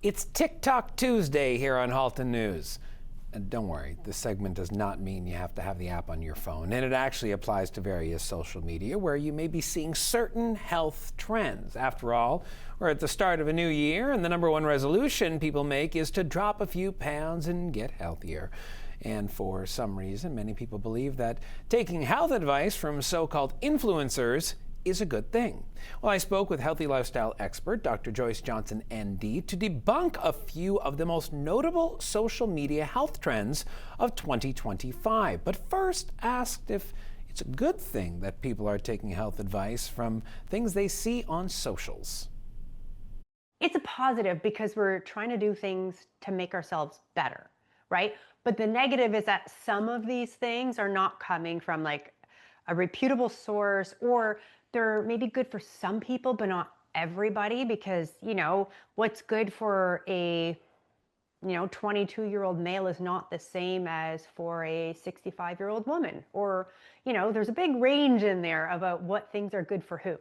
It's TikTok Tuesday here on Halton News. And don't worry, this segment does not mean you have to have the app on your phone. And it actually applies to various social media where you may be seeing certain health trends. After all, we're at the start of a new year, and the number one resolution people make is to drop a few pounds and get healthier. And for some reason, many people believe that taking health advice from so-called influencers is a good thing. Well, I spoke with healthy lifestyle expert Dr. Joyce Johnson, ND, to debunk a few of the most notable social media health trends of 2025. But first asked if it's a good thing that people are taking health advice from things they see on socials. It's a positive because we're trying to do things to make ourselves better, right? But the negative is that some of these things are not coming from like a reputable source, or they're maybe good for some people, but not everybody, because, what's good for a, 22-year-old male is not the same as for a 65-year-old woman. Or, there's a big range in there about what things are good for who.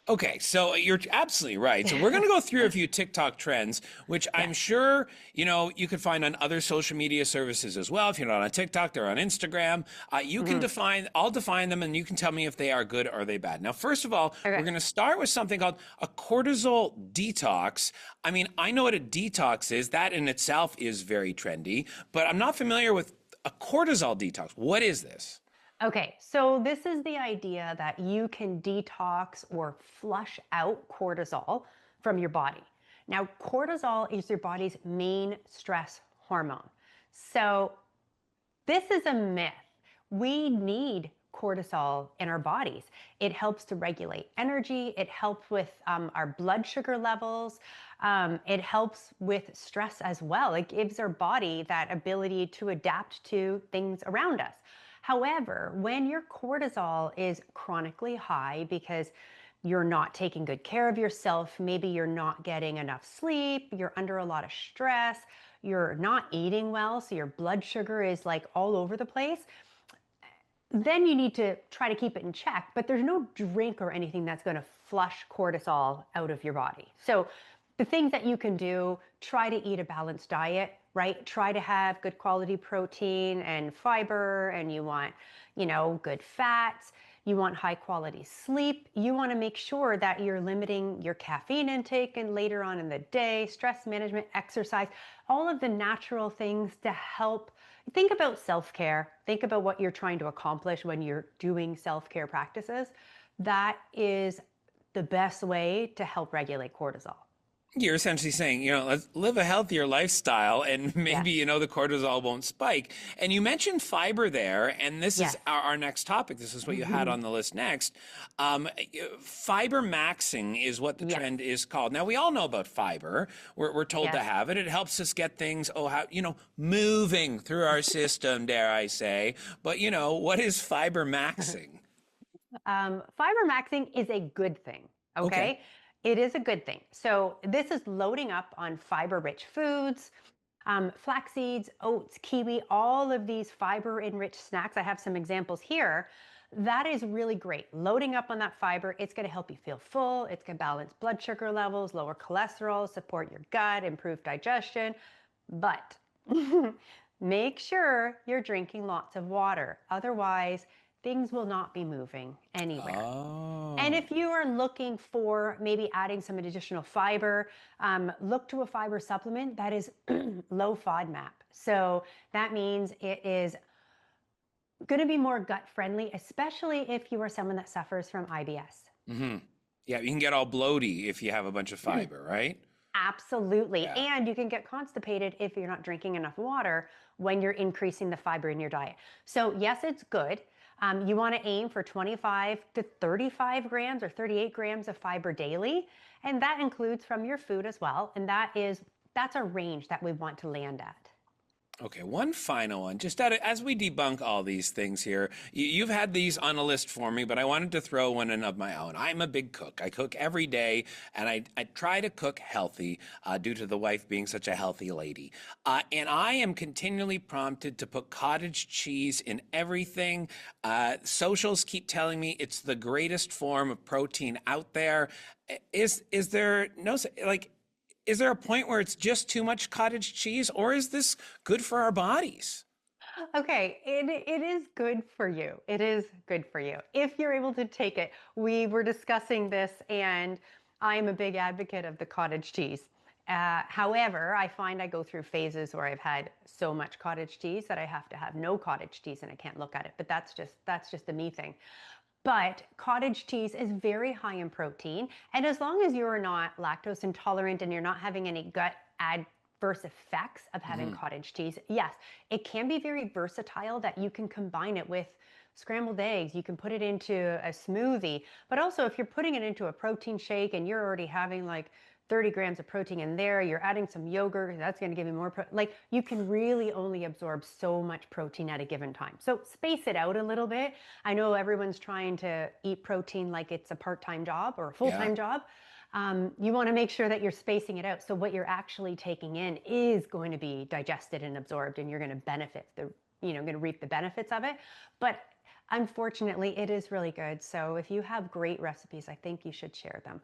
Okay, so you're absolutely right. So we're going to go through a few TikTok trends, which I'm sure, you could find on other social media services as well. If you're not on TikTok, they're on Instagram. You can I'll define them, and you can tell me if they are good or they bad. Now, first of all, we're going to start with something called a cortisol detox. I mean, I know what a detox is. That in itself is very trendy, but I'm not familiar with a cortisol detox. What is this? Okay, so this is the idea that you can detox or flush out cortisol from your body. Now, cortisol is your body's main stress hormone. So this is a myth. We need cortisol in our bodies. It helps to regulate energy. It helps with our blood sugar levels. It helps with stress as well. It gives our body that ability to adapt to things around us. However, when your cortisol is chronically high because you're not taking good care of yourself, maybe you're not getting enough sleep, you're under a lot of stress, you're not eating well, so your blood sugar is like all over the place, then you need to try to keep it in check. But there's no drink or anything that's going to flush cortisol out of your body. So the things that you can do, try to eat a balanced diet, right? Try to have good quality protein and fiber, and you want, good fats. You want high quality sleep. You want to make sure that you're limiting your caffeine intake and later on in the day, stress management, exercise, all of the natural things to help. Think about self-care. Think about what you're trying to accomplish when you're doing self-care practices. That is the best way to help regulate cortisol. You're essentially saying, let's live a healthier lifestyle and maybe, the cortisol won't spike. And you mentioned fiber there, and this is our next topic. This is what you had on the list next. Fiber maxing is what the trend is called. Now, we all know about fiber. We're told to have it. It helps us get things, moving through our system, dare I say. But, what is fiber maxing? Fiber maxing is a good thing, okay? It is a good thing. So this is loading up on fiber-rich foods, flax seeds, oats, kiwi, all of these fiber-enriched snacks. I have some examples here. That is really great. Loading up on that fiber, it's going to help you feel full. It's going to balance blood sugar levels, lower cholesterol, support your gut, improve digestion. But make sure you're drinking lots of water. Otherwise, things will not be moving anywhere. And if you are looking for maybe adding some additional fiber, look to a fiber supplement that is low FODMAP. So that means it is going to be more gut friendly, especially if you are someone that suffers from IBS. Yeah, you can get all bloaty if you have a bunch of fiber, right? Absolutely. Yeah. And you can get constipated if you're not drinking enough water when you're increasing the fiber in your diet. So yes, it's good. You want to aim for 25 to 35 grams or 38 grams of fiber daily. And that includes from your food as well. And that's a range that we want to land at. Okay, one final one. Just as we debunk all these things here, you've had these on a list for me, but I wanted to throw one in of my own. I'm a big cook. I cook every day, and I try to cook healthy due to the wife being such a healthy lady. And I am continually prompted to put cottage cheese in everything. Socials keep telling me it's the greatest form of protein out there. Is there no, like, is there a point where it's just too much cottage cheese, or is this good for our bodies? Okay, it is good for you. It is good for you if you're able to take it. We were discussing this, and I'm a big advocate of the cottage cheese. However, I find I go through phases where I've had so much cottage cheese that I have to have no cottage cheese and I can't look at it. But that's just a me thing. But cottage cheese is very high in protein. And as long as you're not lactose intolerant and you're not having any gut adverse effects of having cottage cheese, yes, it can be very versatile that you can combine it with scrambled eggs. You can put it into a smoothie. But also, if you're putting it into a protein shake and you're already having like 30 grams of protein in there, you're adding some yogurt, that's going to give you more like you can really only absorb so much protein at a given time. So space it out a little bit. I know everyone's trying to eat protein like it's a part-time job or a full-time job. You want to make sure that you're spacing it out, so what you're actually taking in is going to be digested and absorbed, and you're going to benefit going to reap the benefits of it. But unfortunately, it is really good. So if you have great recipes, I think you should share them.